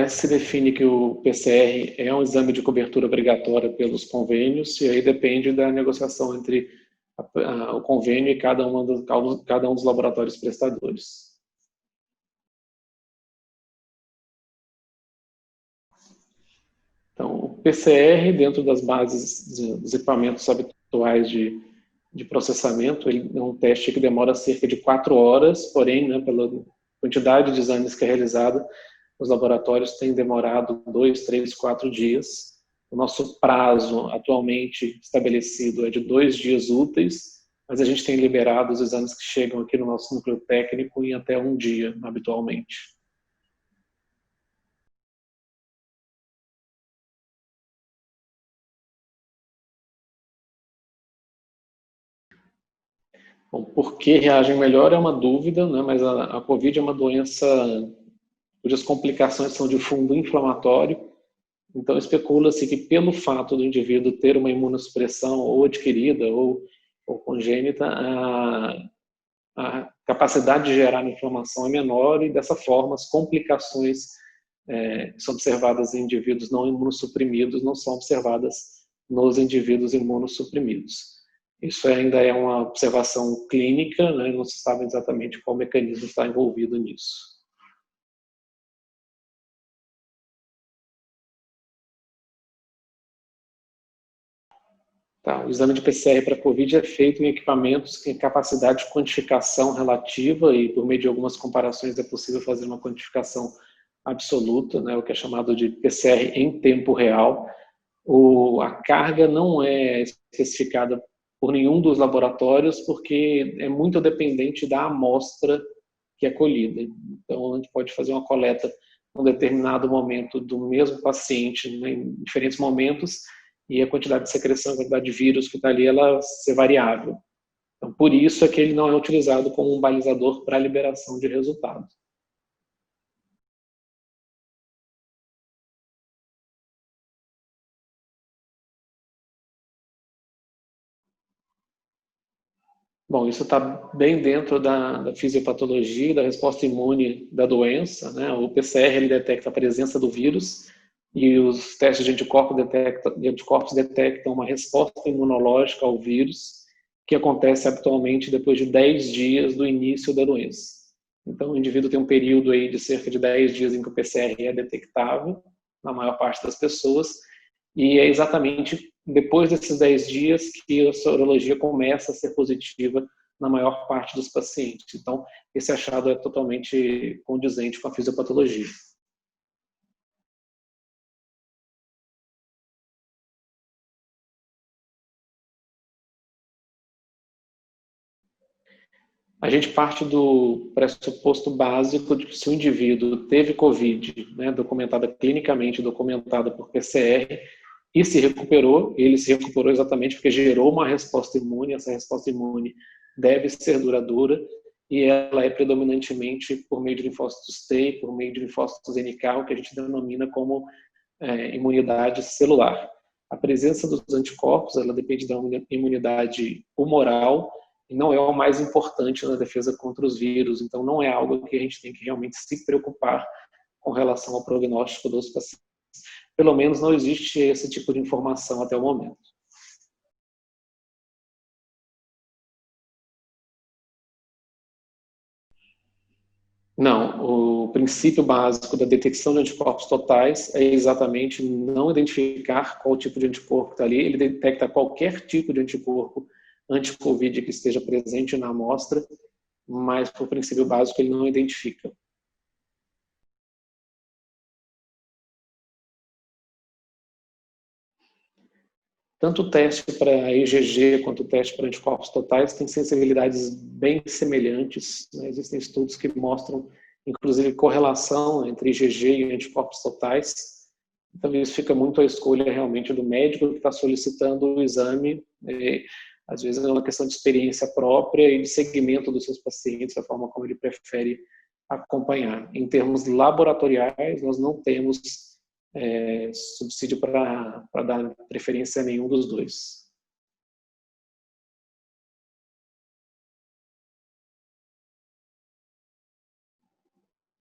mais se define que o PCR é um exame de cobertura obrigatória pelos convênios, e aí depende da negociação entre o convênio e cada um dos laboratórios prestadores. Então, o PCR, dentro das bases dos equipamentos habituais de processamento, ele é um teste que demora cerca de 4 horas, porém, né, pela quantidade de exames que é realizada, os laboratórios têm demorado 2, 3, 4 dias. O nosso prazo atualmente estabelecido é de 2 dias úteis, mas a gente tem liberado os exames que chegam aqui no nosso núcleo técnico em até 1 dia, habitualmente. Bom, por que reagem melhor é uma dúvida, né? Mas a COVID é uma doença cujas complicações são de fundo inflamatório, então especula-se que pelo fato do indivíduo ter uma imunossupressão ou adquirida ou congênita, a capacidade de gerar inflamação é menor e dessa forma as complicações que são observadas em indivíduos não imunossuprimidos não são observadas nos indivíduos imunossuprimidos. Isso ainda é uma observação clínica, né? Não se sabe exatamente qual mecanismo está envolvido nisso. Tá, o exame de PCR para COVID é feito em equipamentos que têm capacidade de quantificação relativa e por meio de algumas comparações é possível fazer uma quantificação absoluta, né, o que é chamado de PCR em tempo real. A carga não é especificada por nenhum dos laboratórios porque é muito dependente da amostra que é colhida. Então, a gente pode fazer uma coleta em um determinado momento do mesmo paciente, né, em diferentes momentos, e a quantidade de secreção, a quantidade de vírus que está ali, ela ser variável. Então, por isso é que ele não é utilizado como um balizador para a liberação de resultados. Bom, isso está bem dentro da fisiopatologia, da resposta imune da doença, né? O PCR ele detecta a presença do vírus e os testes de anticorpos detectam uma resposta imunológica ao vírus que acontece habitualmente depois de 10 dias do início da doença. Então, o indivíduo tem um período aí de cerca de 10 dias em que o PCR é detectável, na maior parte das pessoas, e é exatamente depois desses 10 dias que a sorologia começa a ser positiva na maior parte dos pacientes. Então, esse achado é totalmente condizente com a fisiopatologia. A gente parte do pressuposto básico de que se o indivíduo teve COVID, né, documentada clinicamente, documentada por PCR, e se recuperou, ele se recuperou exatamente porque gerou uma resposta imune, essa resposta imune deve ser duradoura, e ela é predominantemente por meio de linfócitos T, por meio de linfócitos NK, o que a gente denomina como imunidade celular. A presença dos anticorpos, ela depende da imunidade humoral, e não é o mais importante na defesa contra os vírus, então não é algo que a gente tem que realmente se preocupar com relação ao prognóstico dos pacientes. Pelo menos não existe esse tipo de informação até o momento. Não, o princípio básico da detecção de anticorpos totais é exatamente não identificar qual tipo de anticorpo está ali, ele detecta qualquer tipo de anticorpo anti-Covid que esteja presente na amostra, mas por princípio básico ele não identifica. Tanto o teste para IgG quanto o teste para anticorpos totais têm sensibilidades bem semelhantes, né? Existem estudos que mostram, inclusive, correlação entre IgG e anticorpos totais. Então, isso fica muito à escolha realmente do médico que está solicitando o exame. Às vezes é uma questão de experiência própria e de segmento dos seus pacientes, a forma como ele prefere acompanhar. Em termos laboratoriais, nós não temos subsídio para dar preferência a nenhum dos dois.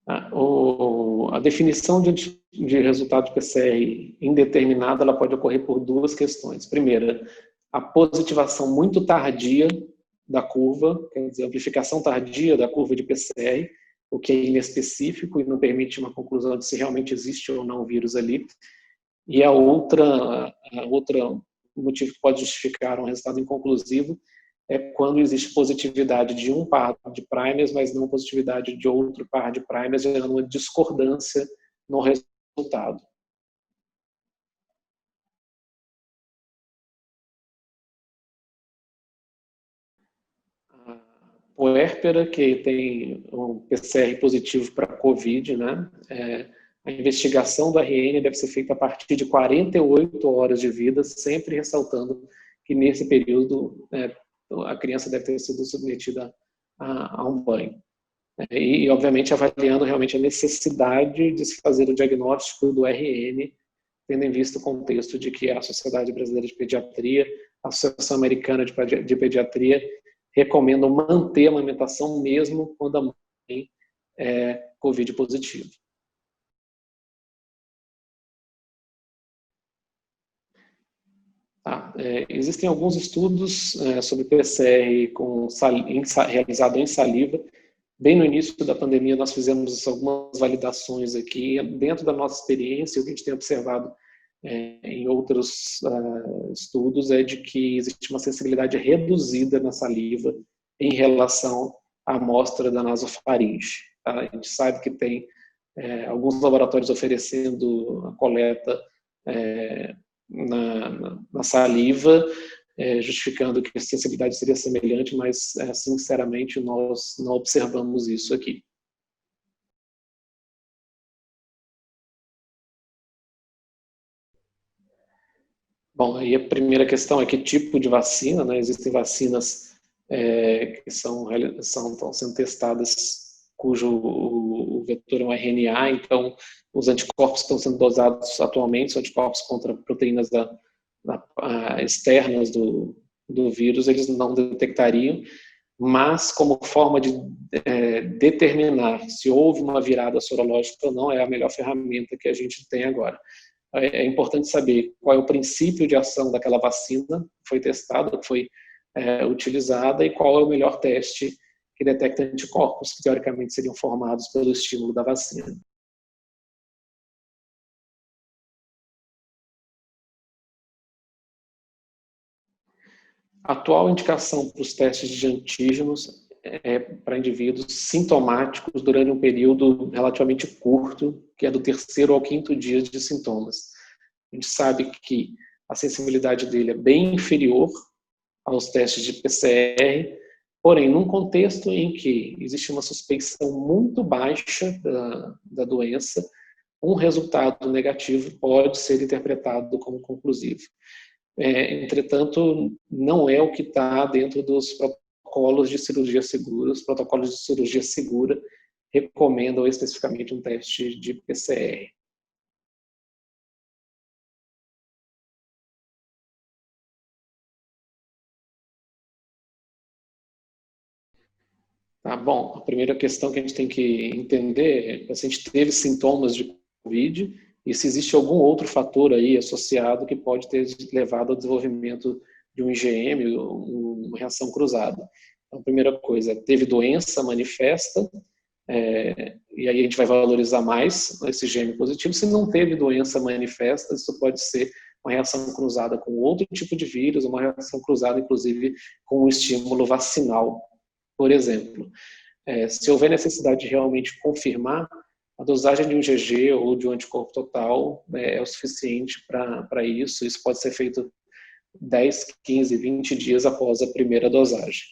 A definição de resultado de PCR indeterminado, ela pode ocorrer por duas questões. Primeira, a positivação muito tardia da curva, quer dizer, a amplificação tardia da curva de PCR, o que é inespecífico e não permite uma conclusão de se realmente existe ou não o vírus ali. E a outra motivo que pode justificar um resultado inconclusivo é quando existe positividade de um par de primers, mas não positividade de outro par de primers, gerando uma discordância no resultado. A puérpera, que tem um PCR positivo para COVID, né? A investigação do RN deve ser feita a partir de 48 horas de vida, sempre ressaltando que nesse período a criança deve ter sido submetida a um banho. E, obviamente, avaliando realmente a necessidade de se fazer o diagnóstico do RN, tendo em vista o contexto de que a Sociedade Brasileira de Pediatria, a Associação Americana de Pediatria, recomendam manter a amamentação mesmo quando a mãe é COVID positivo. Existem alguns estudos sobre PCR realizado em saliva. Bem no início da pandemia, nós fizemos algumas validações aqui. Dentro da nossa experiência, o que a gente tem observado em outros estudos é de que existe uma sensibilidade reduzida na saliva em relação à amostra da nasofaringe. Tá? A gente sabe que tem alguns laboratórios oferecendo a coleta na saliva, justificando que a sensibilidade seria semelhante, mas, sinceramente, nós não observamos isso aqui. Bom, aí a primeira questão é que tipo de vacina, né? Existem vacinas que estão sendo testadas cujo o vetor é um RNA, então os anticorpos que estão sendo dosados atualmente são anticorpos contra proteínas externas do vírus, eles não detectariam, mas como forma de determinar se houve uma virada sorológica ou não, é a melhor ferramenta que a gente tem agora. É importante saber qual é o princípio de ação daquela vacina que foi testada, que foi utilizada, e qual é o melhor teste que detecta anticorpos, que teoricamente seriam formados pelo estímulo da vacina. A atual indicação para os testes de antígenos é para indivíduos sintomáticos durante um período relativamente curto, que é do 3º ao 5º dia de sintomas. A gente sabe que a sensibilidade dele é bem inferior aos testes de PCR, porém, num contexto em que existe uma suspeição muito baixa da doença, um resultado negativo pode ser interpretado como conclusivo. Entretanto, não é o que está dentro dos protocolos de cirurgia segura. Os protocolos de cirurgia segura recomendam especificamente um teste de PCR. Tá bom, a primeira questão que a gente tem que entender é que o paciente teve sintomas de COVID e se existe algum outro fator aí associado que pode ter levado ao desenvolvimento de um IgM, uma reação cruzada. Então, a primeira coisa, teve doença manifesta, e aí a gente vai valorizar mais esse IgM positivo. Se não teve doença manifesta, isso pode ser uma reação cruzada com outro tipo de vírus, uma reação cruzada, inclusive, com um estímulo vacinal, por exemplo. Se houver necessidade de realmente confirmar, a dosagem de um IgG ou de um anticorpo total é o suficiente para isso. Isso pode ser feito 10, 15, 20 dias após a primeira dosagem.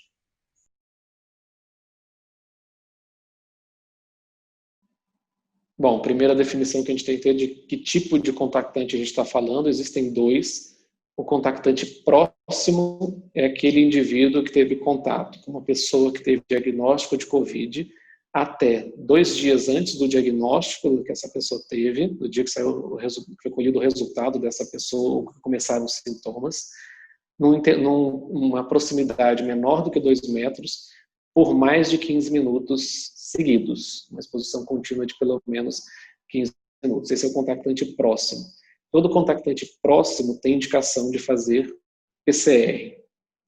Bom, primeira definição que a gente tem que ter de que tipo de contactante a gente está falando, existem dois. O contactante próximo é aquele indivíduo que teve contato com uma pessoa que teve diagnóstico de COVID até 2 dias antes do diagnóstico que essa pessoa teve, no dia que foi colhido o resultado dessa pessoa, ou que começaram os sintomas, numa proximidade menor do que 2 metros, por mais de 15 minutos seguidos, uma exposição contínua de pelo menos 15 minutos. Esse é o contactante próximo. Todo contactante próximo tem indicação de fazer PCR,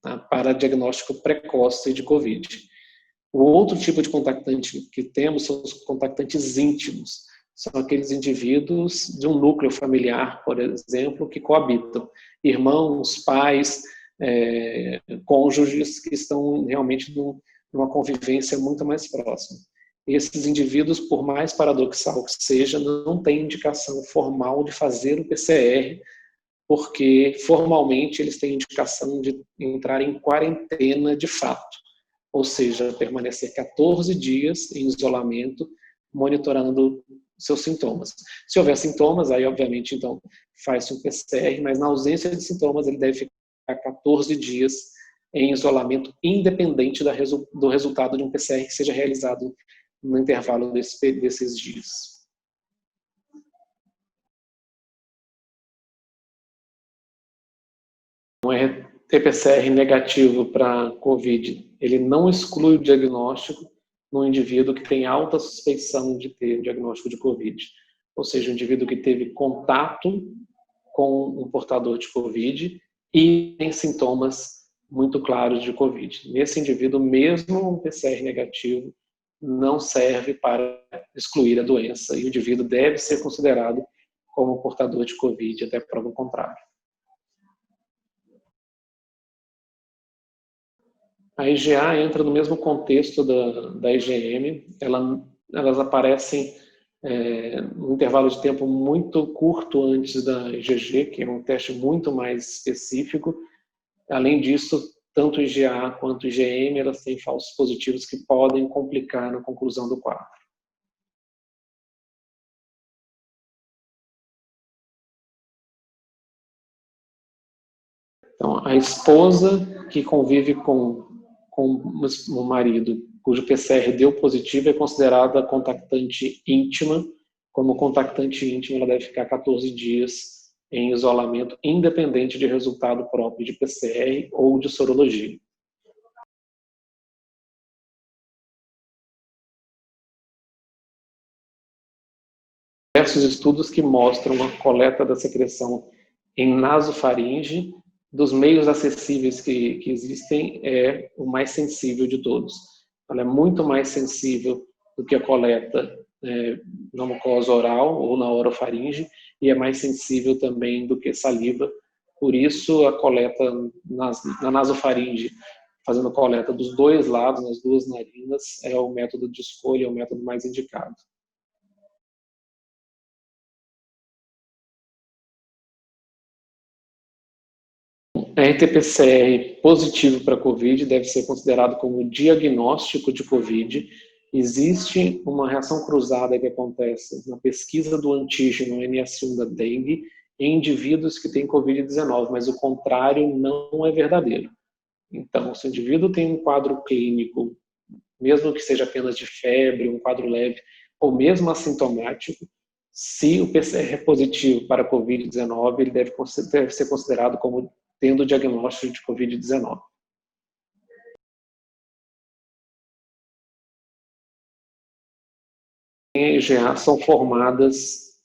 tá, para diagnóstico precoce de COVID. O outro tipo de contactante que temos são os contactantes íntimos. São aqueles indivíduos de um núcleo familiar, por exemplo, que coabitam. Irmãos, pais, cônjuges que estão realmente numa convivência muito mais próxima. Esses indivíduos, por mais paradoxal que seja, não têm indicação formal de fazer o PCR, porque formalmente eles têm indicação de entrar em quarentena de fato, ou seja, permanecer 14 dias em isolamento, monitorando seus sintomas. Se houver sintomas, aí obviamente então faz-se um PCR, mas na ausência de sintomas ele deve ficar 14 dias em isolamento, independente do resultado de um PCR que seja realizado no intervalo desses dias. Um RT-PCR negativo para COVID, ele não exclui o diagnóstico no indivíduo que tem alta suspeição de ter diagnóstico de COVID. Ou seja, um indivíduo que teve contato com um portador de COVID e tem sintomas muito claros de COVID. Nesse indivíduo, mesmo um PCR negativo não serve para excluir a doença e o indivíduo deve ser considerado como portador de COVID até prova contrária. A IgA entra no mesmo contexto da IgM, elas aparecem num intervalo de tempo muito curto antes da IgG, que é um teste muito mais específico. Além disso, tanto IgA quanto IgM, elas têm falsos positivos que podem complicar na conclusão do quadro. Então, a esposa que convive com o marido cujo PCR deu positivo é considerada contactante íntima. Como contactante íntima, ela deve ficar 14 dias em isolamento, independente de resultado próprio de PCR ou de sorologia. Diversos estudos que mostram a coleta da secreção em nasofaringe. Dos meios acessíveis que existem, é o mais sensível de todos. Ela é muito mais sensível do que a coleta na mucosa oral ou na orofaringe e é mais sensível também do que saliva. Por isso, a coleta na nasofaringe, fazendo coleta dos dois lados, nas duas narinas, é o método de escolha, é o método mais indicado. RT-PCR positivo para COVID deve ser considerado como diagnóstico de COVID. Existe uma reação cruzada que acontece na pesquisa do antígeno NS1 da dengue em indivíduos que têm COVID-19, mas o contrário não é verdadeiro. Então, se o indivíduo tem um quadro clínico, mesmo que seja apenas de febre, um quadro leve, ou mesmo assintomático, se o PCR é positivo para COVID-19, ele deve ser considerado como tendo o diagnóstico de COVID-19. As IgA são formadas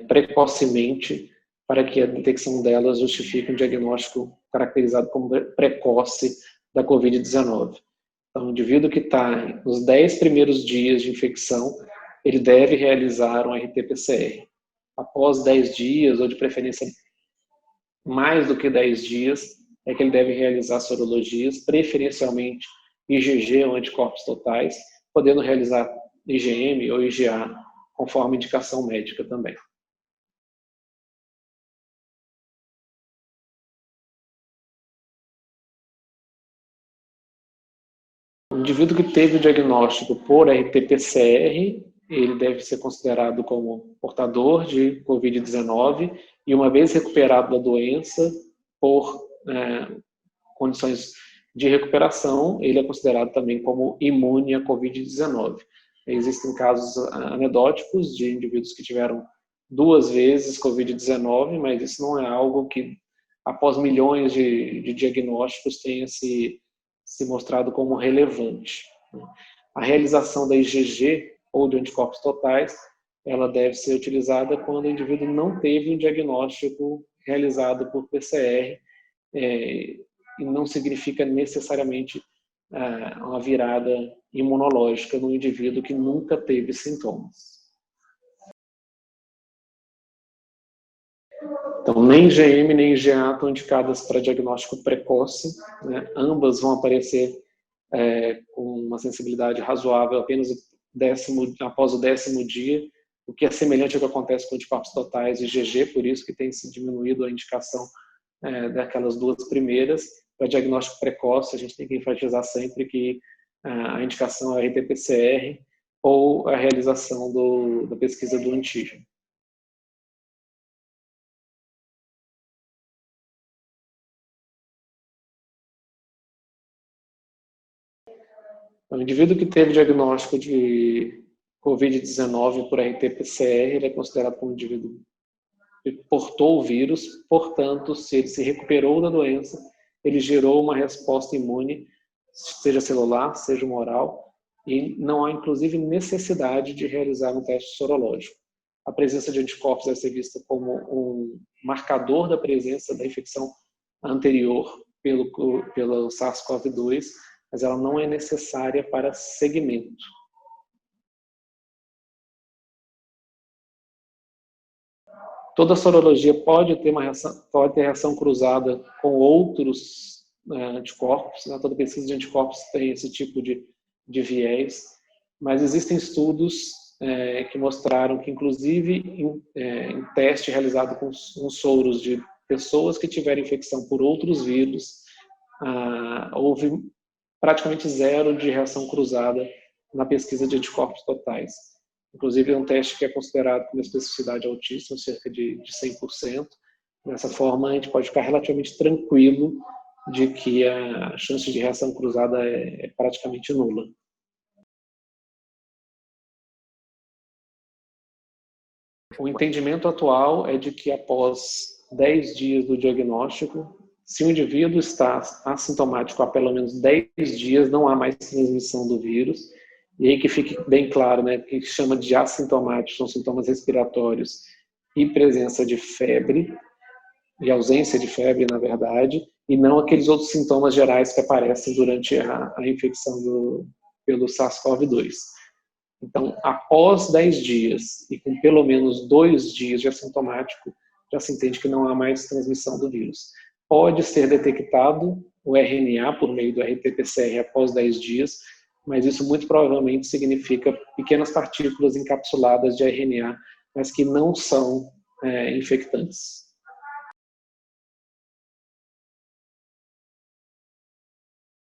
precocemente para que a detecção delas justifique um diagnóstico caracterizado como precoce da COVID-19. Então, o indivíduo que está nos 10 primeiros dias de infecção, ele deve realizar um RT-PCR. Após 10 dias, ou de preferência mais do que 10 dias, é que ele deve realizar sorologias, preferencialmente IgG ou anticorpos totais, podendo realizar IgM ou IgA, conforme indicação médica também. O indivíduo que teve o diagnóstico por RT-PCR, ele deve ser considerado como portador de COVID-19 e, uma vez recuperado da doença, por condições de recuperação, ele é considerado também como imune à COVID-19. Existem casos anedóticos de indivíduos que tiveram 2 vezes COVID-19, mas isso não é algo que, após milhões de diagnósticos, tenha se mostrado como relevante. A realização da IgG, ou de anticorpos totais, ela deve ser utilizada quando o indivíduo não teve um diagnóstico realizado por PCR, e não significa necessariamente uma virada imunológica no indivíduo que nunca teve sintomas. Então, nem IgM nem IgA estão indicadas para diagnóstico precoce, né? Ambas vão aparecer com uma sensibilidade razoável apenas após o 10º dia, o que é semelhante ao que acontece com anticorpos totais e IgG, por isso que tem se diminuído a indicação daquelas duas primeiras. Para diagnóstico precoce, a gente tem que enfatizar sempre que a indicação é RT-PCR ou a realização da pesquisa do antígeno. O indivíduo que teve diagnóstico de COVID-19 por RT-PCR, ele é considerado como um indivíduo que portou o vírus, portanto, se ele se recuperou da doença, ele gerou uma resposta imune, seja celular, seja humoral, e não há, inclusive, necessidade de realizar um teste sorológico. A presença de anticorpos deve ser vista como um marcador da presença da infecção anterior pelo SARS-CoV-2, mas ela não é necessária para segmento. Toda sorologia pode ter reação cruzada com outros anticorpos, né? Toda pesquisa de anticorpos tem esse tipo de viés, mas existem estudos que mostraram que, inclusive, em teste realizado com soros de pessoas que tiveram infecção por outros vírus, houve praticamente zero de reação cruzada na pesquisa de anticorpos totais. Inclusive, é um teste que é considerado com uma especificidade altíssima, cerca de 100%. Dessa forma, a gente pode ficar relativamente tranquilo de que a chance de reação cruzada é praticamente nula. O entendimento atual é de que após 10 dias do diagnóstico, se o indivíduo está assintomático há pelo menos 10 dias, não há mais transmissão do vírus. E aí que fique bem claro, né, que chama de assintomáticos são sintomas respiratórios e presença de febre, e ausência de febre, na verdade, e não aqueles outros sintomas gerais que aparecem durante a infecção pelo SARS-CoV-2. Então, após 10 dias e com pelo menos 2 dias de assintomático, já se entende que não há mais transmissão do vírus. Pode ser detectado o RNA por meio do RT-PCR após 10 dias, mas isso muito provavelmente significa pequenas partículas encapsuladas de RNA, mas que não são infectantes.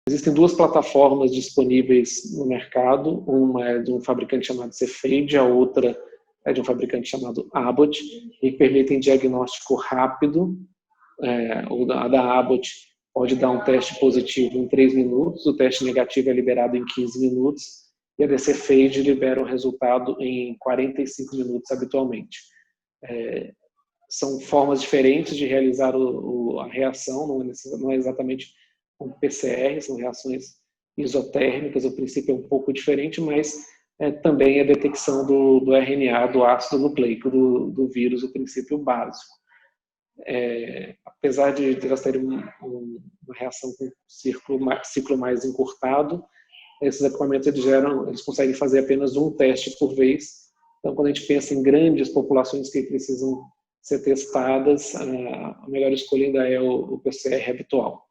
Existem duas plataformas disponíveis no mercado, uma é de um fabricante chamado Cepheid, a outra é de um fabricante chamado Abbott, e que permitem diagnóstico rápido. A da Abbott pode dar um teste positivo em 3 minutos, o teste negativo é liberado em 15 minutos, e a da Cepheid libera o resultado em 45 minutos habitualmente. São formas diferentes de realizar a reação, não é exatamente um PCR, são reações isotérmicas, o princípio é um pouco diferente, mas também a detecção do RNA, do ácido nucleico do vírus, o princípio básico. Apesar de elas terem uma reação com ciclo mais encurtado, esses equipamentos eles conseguem fazer apenas um teste por vez. Então, quando a gente pensa em grandes populações que precisam ser testadas, a melhor escolha ainda é o PCR habitual.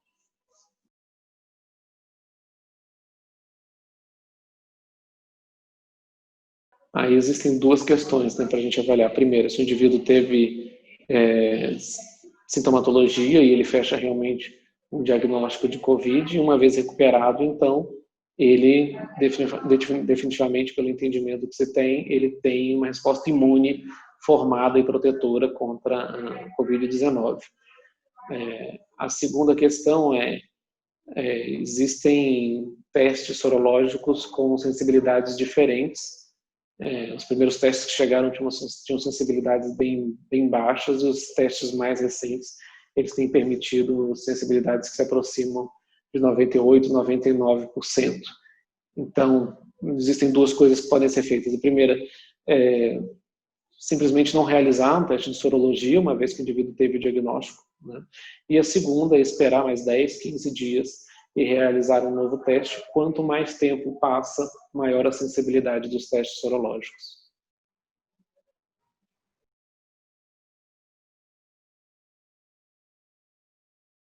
Aí existem duas questões, né, para a gente avaliar. Primeiro, se o indivíduo teve sintomatologia e ele fecha realmente um diagnóstico de COVID, e uma vez recuperado, então, ele definitivamente, pelo entendimento que você tem, ele tem uma resposta imune formada e protetora contra a COVID-19. A segunda questão existem testes sorológicos com sensibilidades diferentes. Os primeiros testes que chegaram tinham sensibilidades bem baixas, e os testes mais recentes eles têm permitido sensibilidades que se aproximam de 98%, 99%. Então, existem duas coisas que podem ser feitas. A primeira é simplesmente não realizar um teste de sorologia, uma vez que o indivíduo teve o diagnóstico, né? E a segunda é esperar mais 10, 15 dias e realizar um novo teste. Quanto mais tempo passa, maior a sensibilidade dos testes sorológicos.